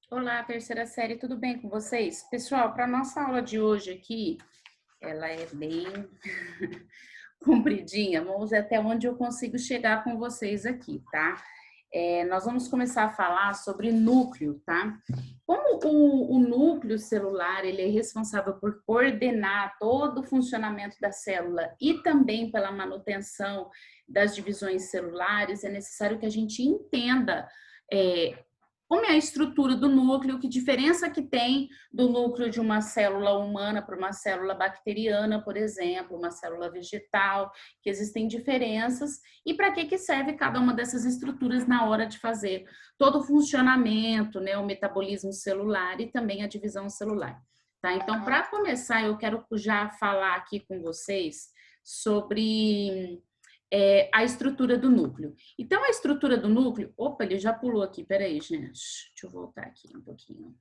Olá, terceira série, tudo bem com vocês? Pessoal, para nossa aula de hoje aqui, ela é bem compridinha, vamos ver até onde eu consigo chegar com vocês aqui, tá? Nós vamos começar a falar sobre núcleo, tá? Como o núcleo celular, ele é responsável por coordenar todo o funcionamento da célula e também pela manutenção das divisões celulares, é necessário que a gente entenda como é a estrutura do núcleo, que diferença que tem do núcleo de uma célula humana para uma célula bacteriana, por exemplo, uma célula vegetal, que existem diferenças, e para que serve cada uma dessas estruturas na hora de fazer todo o funcionamento, né, o metabolismo celular e também a divisão celular. Tá? Então, para começar, eu quero já falar aqui com vocês sobre a estrutura do núcleo. Então, a estrutura do núcleo... Opa, ele já pulou aqui, peraí, gente. Deixa eu voltar aqui um pouquinho.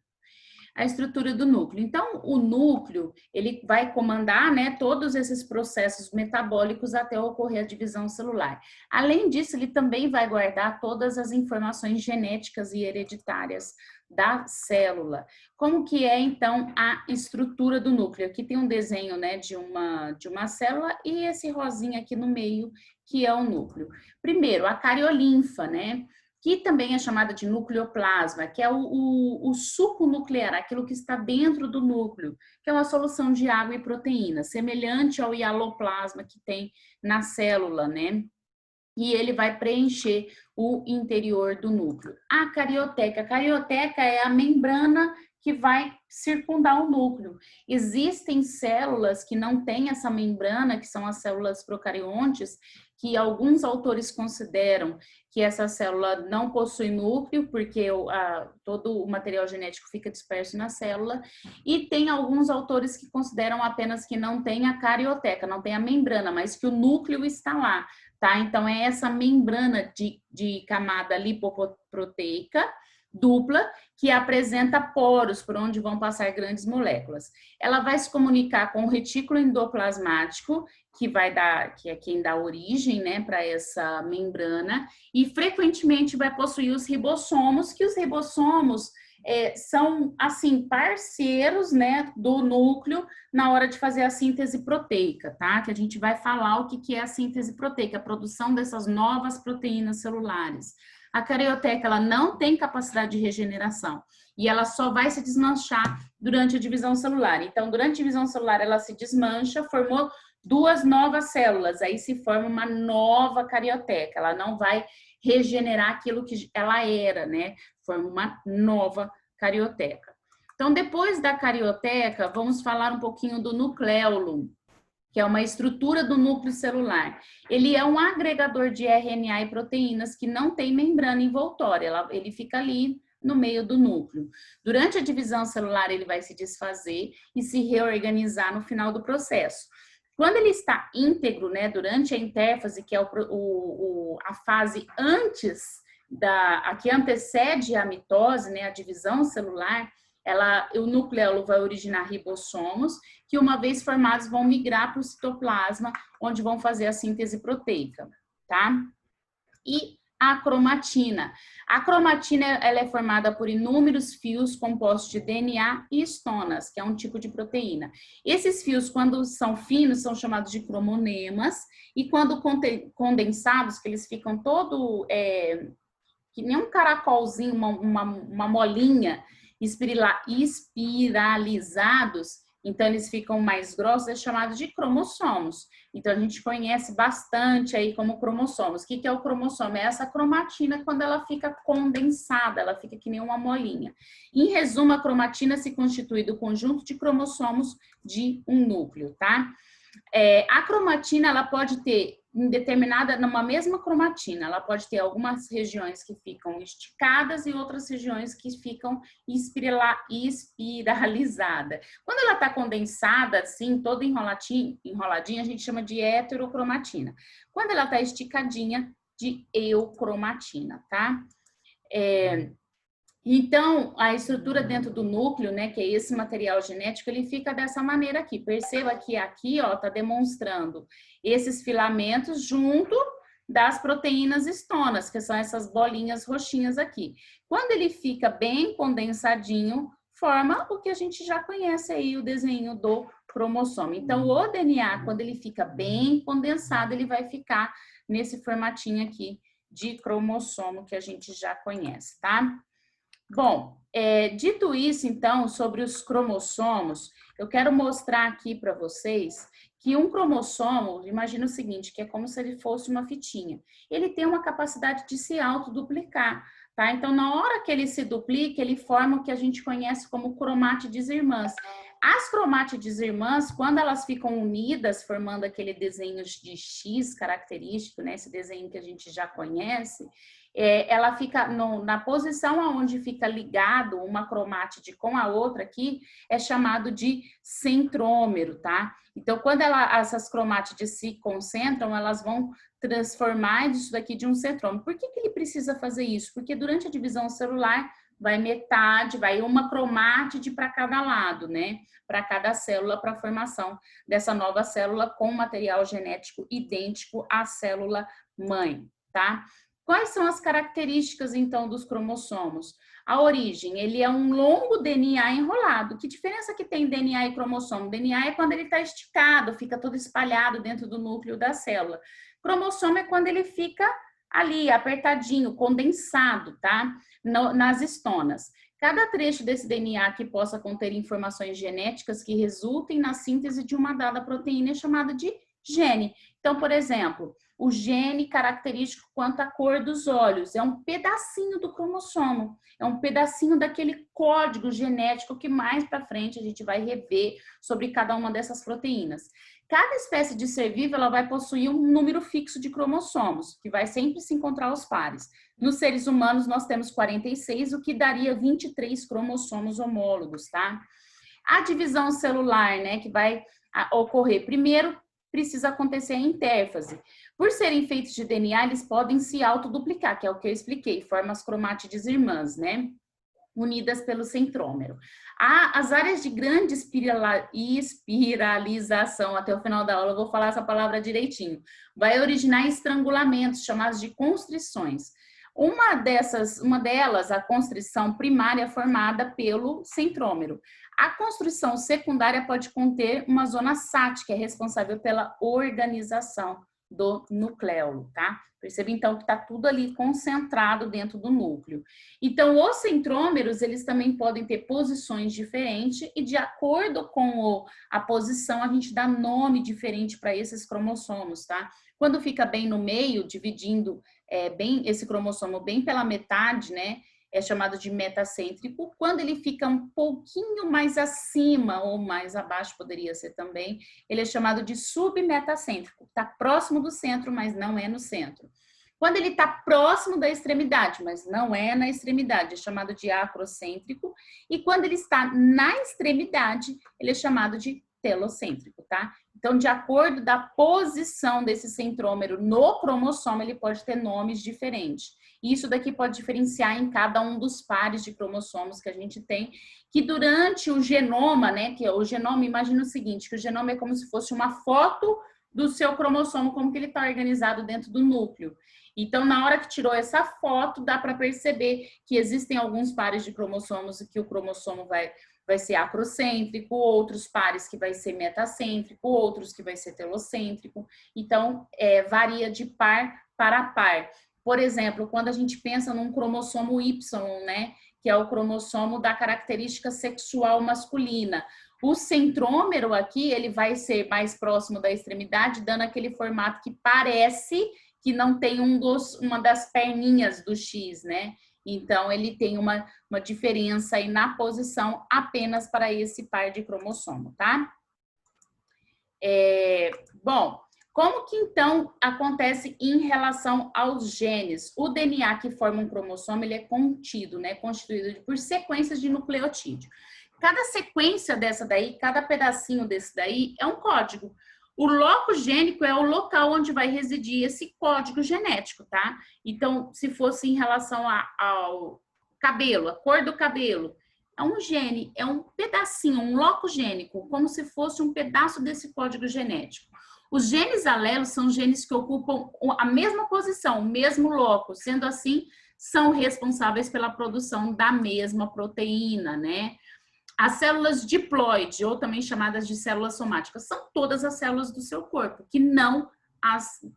A estrutura do núcleo. Então, o núcleo, ele vai comandar, né, todos esses processos metabólicos até ocorrer a divisão celular. Além disso, ele também vai guardar todas as informações genéticas e hereditárias da célula. Como que é, então, a estrutura do núcleo? Aqui tem um desenho, né, de uma célula e esse rosinha aqui no meio, que é o núcleo. Primeiro, a cariolinfa, né? Que também é chamada de nucleoplasma, que é o suco nuclear, aquilo que está dentro do núcleo, que é uma solução de água e proteína, semelhante ao hialoplasma que tem na célula, né? E ele vai preencher o interior do núcleo. A carioteca é a membrana que vai circundar o núcleo. Existem células que não têm essa membrana, que são as células procariontes, que alguns autores consideram que essa célula não possui núcleo, porque todo o material genético fica disperso na célula, e tem alguns autores que consideram apenas que não tem a carioteca, não tem a membrana, mas que o núcleo está lá, tá? Então, é essa membrana de camada lipoproteica dupla que apresenta poros por onde vão passar grandes moléculas. Ela vai se comunicar com o retículo endoplasmático, que é quem dá origem, né, para essa membrana, e frequentemente vai possuir os ribossomos, que os ribossomos são, assim, parceiros, né, do núcleo na hora de fazer a síntese proteica, tá? Que a gente vai falar o que é a síntese proteica, a produção dessas novas proteínas celulares. A carioteca, ela não tem capacidade de regeneração e ela só vai se desmanchar durante a divisão celular. Então, durante a divisão celular, ela se desmancha, formou duas novas células, aí se forma uma nova carioteca, ela não vai regenerar aquilo que ela era, né? Forma uma nova carioteca. Então, depois da carioteca, vamos falar um pouquinho do nucleolo, que é uma estrutura do núcleo celular. Ele é um agregador de RNA e proteínas que não tem membrana envoltória, ele fica ali no meio do núcleo. Durante a divisão celular, ele vai se desfazer e se reorganizar no final do processo. Quando ele está íntegro, né, durante a intérfase, que é a fase antes a que antecede a mitose, né, a divisão celular, o nucleolo vai originar ribossomos, que uma vez formados vão migrar para o citoplasma, onde vão fazer a síntese proteica, tá? E a cromatina. A cromatina, ela é formada por inúmeros fios compostos de DNA e estonas, que é um tipo de proteína. Esses fios, quando são finos, são chamados de cromonemas, e quando condensados, que eles ficam que nem um caracolzinho, uma molinha, espiralizados, então eles ficam mais grossos, é chamado de cromossomos. Então a gente conhece bastante aí como cromossomos. O que é o cromossomo? É essa cromatina quando ela fica condensada, ela fica que nem uma molinha. Em resumo, a cromatina se constitui do conjunto de cromossomos de um núcleo, tá? A cromatina, ela pode ter numa mesma cromatina, ela pode ter algumas regiões que ficam esticadas e outras regiões que ficam espiralizadas. Quando ela está condensada, assim, toda enroladinha, a gente chama de heterocromatina. Quando ela está esticadinha, de eucromatina, tá? Então, a estrutura dentro do núcleo, né, que é esse material genético, ele fica dessa maneira aqui. Perceba que aqui, ó, tá demonstrando esses filamentos junto das proteínas histonas, que são essas bolinhas roxinhas aqui. Quando ele fica bem condensadinho, forma o que a gente já conhece aí, o desenho do cromossomo. Então, o DNA, quando ele fica bem condensado, ele vai ficar nesse formatinho aqui de cromossomo que a gente já conhece, tá? Bom, dito isso, então, sobre os cromossomos, eu quero mostrar aqui para vocês que um cromossomo, imagina o seguinte, que é como se ele fosse uma fitinha. Ele tem uma capacidade de se autoduplicar, tá? Então, na hora que ele se duplica, ele forma o que a gente conhece como cromátides irmãs. As cromátides irmãs, quando elas ficam unidas, formando aquele desenho de X característico, né? Esse desenho que a gente já conhece, ela fica na posição onde fica ligado uma cromátide com a outra aqui, é chamado de centrômero, tá? Então, quando essas cromátides se concentram, elas vão transformar isso daqui de um centrômero. Por que ele precisa fazer isso? Porque durante a divisão celular, vai metade, vai uma cromátide para cada lado, né? Para cada célula, para a formação dessa nova célula com material genético idêntico à célula mãe, tá? Quais são as características, então, dos cromossomos? A origem, ele é um longo DNA enrolado. Que diferença que tem DNA e cromossomo? DNA é quando ele está esticado, fica todo espalhado dentro do núcleo da célula. Cromossomo é quando ele fica ali, apertadinho, condensado, tá? Nas histonas. Cada trecho desse DNA que possa conter informações genéticas que resultem na síntese de uma dada proteína é chamada de gene. Então, por exemplo, o gene característico quanto à cor dos olhos é um pedacinho do cromossomo, é um pedacinho daquele código genético que mais para frente a gente vai rever sobre cada uma dessas proteínas. Cada espécie de ser vivo ela vai possuir um número fixo de cromossomos, que vai sempre se encontrar aos pares. Nos seres humanos nós temos 46, o que daria 23 cromossomos homólogos, tá? A divisão celular, né, que vai ocorrer primeiro, precisa acontecer a intérfase. Por serem feitos de DNA, eles podem se autoduplicar, que é o que eu expliquei, formam as cromátides irmãs, né? Unidas pelo centrômero. As áreas de grande espiralização, até o final da aula eu vou falar essa palavra direitinho, vai originar estrangulamentos, chamados de constrições. Uma delas, a constrição primária, é formada pelo centrômero. A constrição secundária pode conter uma zona SAT, que é responsável pela organização do nucleolo, tá? Percebe, então, que está tudo ali concentrado dentro do núcleo. Então, os centrômeros, eles também podem ter posições diferentes e, de acordo com a posição, a gente dá nome diferente para esses cromossomos, tá? Quando fica bem no meio, dividindo bem esse cromossomo bem pela metade, né? É chamado de metacêntrico. Quando ele fica um pouquinho mais acima ou mais abaixo, poderia ser também, ele é chamado de submetacêntrico. Está próximo do centro, mas não é no centro. Quando ele está próximo da extremidade, mas não é na extremidade, é chamado de acrocêntrico. E quando ele está na extremidade, ele é chamado de telocêntrico, tá? Então, de acordo da posição desse centrômero no cromossomo, ele pode ter nomes diferentes. Isso daqui pode diferenciar em cada um dos pares de cromossomos que a gente tem, que durante o genoma, né, que o genoma, imagina o seguinte, que o genoma é como se fosse uma foto do seu cromossomo, como que ele está organizado dentro do núcleo. Então, na hora que tirou essa foto, dá para perceber que existem alguns pares de cromossomos e que o cromossomo vai ser acrocêntrico, outros pares que vai ser metacêntrico, outros que vai ser telocêntrico. Então, varia de par para par. Por exemplo, quando a gente pensa num cromossomo Y, né, que é o cromossomo da característica sexual masculina, o centrômero aqui, ele vai ser mais próximo da extremidade, dando aquele formato que parece que não tem uma das perninhas do X, né? Então, ele tem uma diferença aí na posição apenas para esse par de cromossomo, tá? Bom, como que então acontece em relação aos genes? O DNA que forma um cromossomo, ele é contido, né? Constituído por sequências de nucleotídeo. Cada sequência dessa daí, cada pedacinho desse daí é um código. O locus gênico é o local onde vai residir esse código genético, tá? Então, se fosse em relação ao cabelo, a cor do cabelo, é um gene, é um pedacinho, um locus gênico, como se fosse um pedaço desse código genético. Os genes alelos são genes que ocupam a mesma posição, o mesmo loco, sendo assim, são responsáveis pela produção da mesma proteína, né? As células diploide, ou também chamadas de células somáticas, são todas as células do seu corpo, que não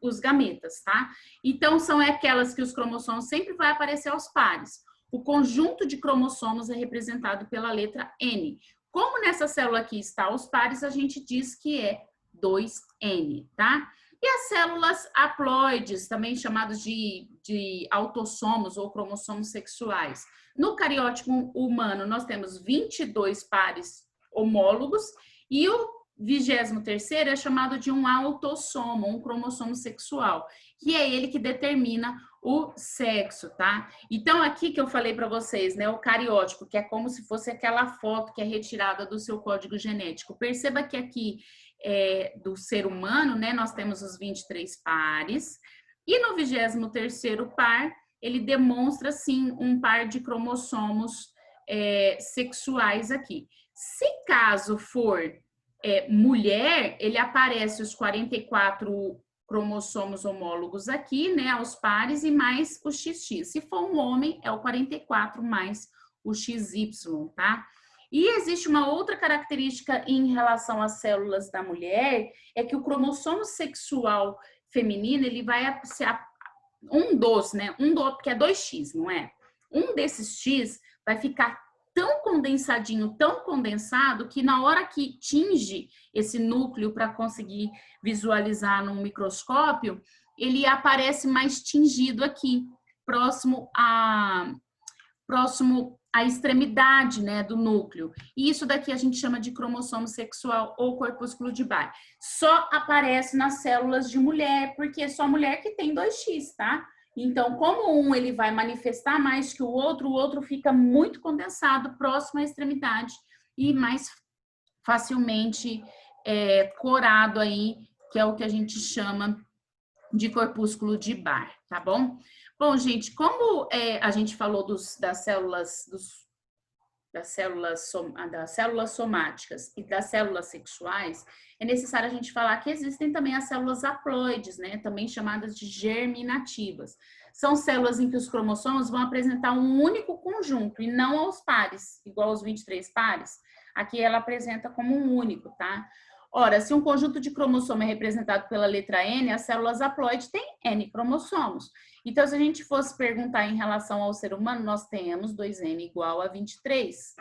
os gametas, tá? Então, são aquelas que os cromossomos sempre vai aparecer aos pares. O conjunto de cromossomos é representado pela letra N. Como nessa célula aqui está aos pares, a gente diz que é 2N, tá? E as células haploides, também chamadas de autossomos ou cromossomos sexuais. No cariótipo humano, nós temos 22 pares homólogos e o 23º é chamado de um autossomo, um cromossomo sexual, que é ele que determina o sexo, tá? Então, aqui que eu falei para vocês, né, o cariótipo, que é como se fosse aquela foto que é retirada do seu código genético. Perceba que aqui do ser humano, né, nós temos os 23 pares, e no 23º par, ele demonstra, sim, um par de cromossomos sexuais aqui. Se caso for mulher, ele aparece os 44 cromossomos homólogos aqui, né, aos pares, e mais o XX. Se for um homem, é o 44 mais o XY, tá? E existe uma outra característica em relação às células da mulher, é que o cromossomo sexual feminino, ele vai ser porque é 2X, não é? Um desses X vai ficar tão condensadinho, tão condensado, que na hora que tinge esse núcleo para conseguir visualizar num microscópio, ele aparece mais tingido aqui, próximo à extremidade, né, do núcleo. E isso daqui a gente chama de cromossomo sexual ou corpúsculo de Barr. Só aparece nas células de mulher, porque é só mulher que tem 2X, tá? Então, como um ele vai manifestar mais que o outro fica muito condensado, próximo à extremidade e mais facilmente corado aí, que é o que a gente chama de corpúsculo de Barr, tá bom? Bom, gente, como a gente falou das células somáticas e das células sexuais, é necessário a gente falar que existem também as células haploides, né? Também chamadas de germinativas. São células em que os cromossomos vão apresentar um único conjunto e não aos pares, igual aos 23 pares. Aqui ela apresenta como um único, tá? Ora, se um conjunto de cromossomo é representado pela letra N, as células haploides têm N cromossomos. Então, se a gente fosse perguntar em relação ao ser humano, nós temos 2N igual a 23,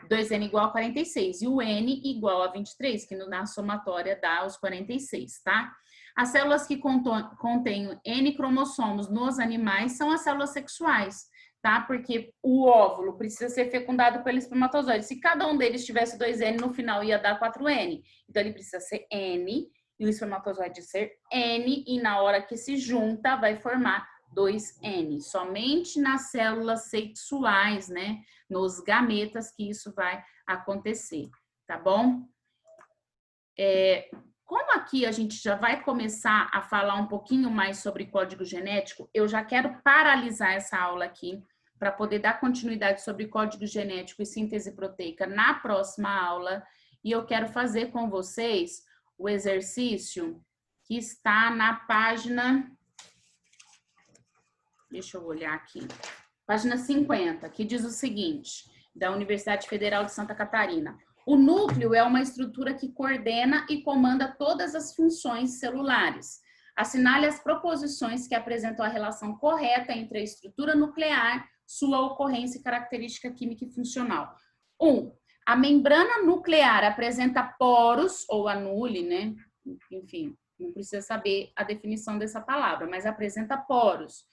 2N igual a 46 e o N igual a 23, que na somatória dá os 46, tá? As células que contêm N cromossomos nos animais são as células sexuais, tá? Porque o óvulo precisa ser fecundado pelo espermatozoide. Se cada um deles tivesse 2N, no final ia dar 4N. Então, ele precisa ser N e o espermatozoide ser N, e na hora que se junta, vai formar 2N. Somente nas células sexuais, né? Nos gametas que isso vai acontecer, tá bom? Como aqui a gente já vai começar a falar um pouquinho mais sobre código genético, eu já quero paralisar essa aula aqui para poder dar continuidade sobre código genético e síntese proteica na próxima aula. E eu quero fazer com vocês o exercício que está na página... Deixa eu olhar aqui. Página 50, que diz o seguinte, da Universidade Federal de Santa Catarina. O núcleo é uma estrutura que coordena e comanda todas as funções celulares. Assinale as proposições que apresentam a relação correta entre a estrutura nuclear, sua ocorrência e característica química e funcional. 1. A membrana nuclear apresenta poros, ou anule, né? Enfim, não precisa saber a definição dessa palavra, mas apresenta poros,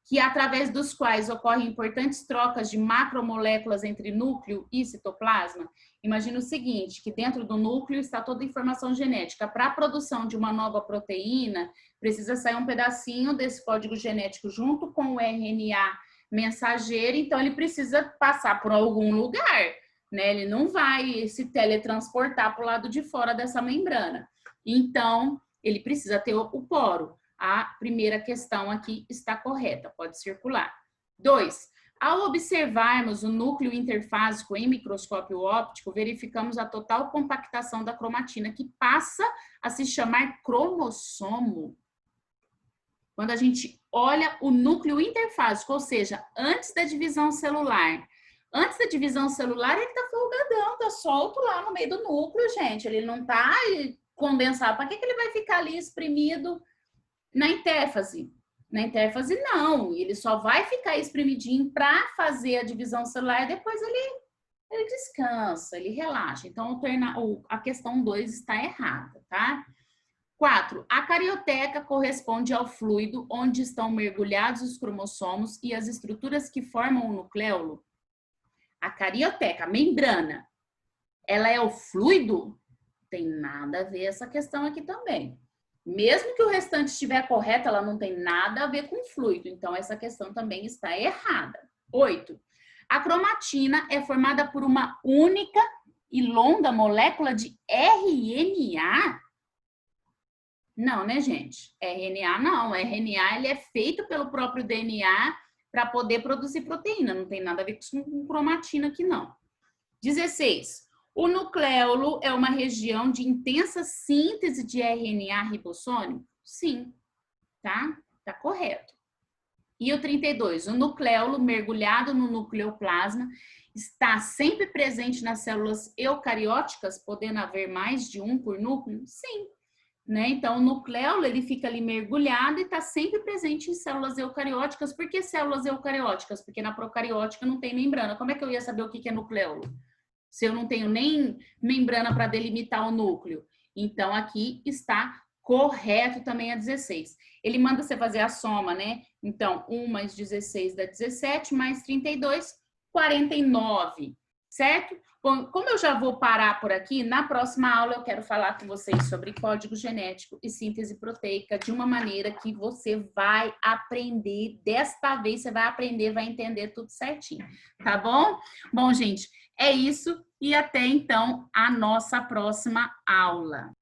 que através dos quais ocorrem importantes trocas de macromoléculas entre núcleo e citoplasma. Imagina o seguinte, que dentro do núcleo está toda a informação genética. Para a produção de uma nova proteína, precisa sair um pedacinho desse código genético junto com o RNA mensageiro, então ele precisa passar por algum lugar, né? Ele não vai se teletransportar para o lado de fora dessa membrana. Então, ele precisa ter o poro. A primeira questão aqui está correta, pode circular. 2. Ao observarmos o núcleo interfásico em microscópio óptico, verificamos a total compactação da cromatina, que passa a se chamar cromossomo. Quando a gente olha o núcleo interfásico, ou seja, antes da divisão celular. Antes da divisão celular, ele está folgadão, está solto lá no meio do núcleo, gente. Ele não está condensado. Para que ele vai ficar ali espremido na intérfase? Na intérfase, não. Ele só vai ficar espremidinho para fazer a divisão celular, depois ele descansa, ele relaxa. Então, a questão 2 está errada, tá? 4. A carioteca corresponde ao fluido onde estão mergulhados os cromossomos e as estruturas que formam o nucleolo. A carioteca, a membrana, ela é o fluido? Tem nada a ver essa questão aqui também. Mesmo que o restante estiver correto, ela não tem nada a ver com fluido. Então, essa questão também está errada. 8. A cromatina é formada por uma única e longa molécula de RNA? Não, né, gente? RNA não. RNA ele é feito pelo próprio DNA para poder produzir proteína. Não tem nada a ver com cromatina aqui, não. 16. O nucleolo é uma região de intensa síntese de RNA ribossômico? Sim, tá? Tá correto. E o 32. O nucleolo mergulhado no nucleoplasma está sempre presente nas células eucarióticas, podendo haver mais de um por núcleo? Sim. Né? Então, o nucleolo ele fica ali mergulhado e está sempre presente em células eucarióticas. Por que células eucarióticas? Porque na procariótica não tem membrana. Como é que eu ia saber o que é nucleolo? Se eu não tenho nem membrana para delimitar o núcleo. Então, aqui está correto também a 16. Ele manda você fazer a soma, né? Então, 1 mais 16 dá 17, mais 32, 49, certo? Bom, como eu já vou parar por aqui, na próxima aula eu quero falar com vocês sobre código genético e síntese proteica de uma maneira que você vai aprender. Desta vez você vai aprender, vai entender tudo certinho, tá bom? Bom, gente, é isso e até então a nossa próxima aula.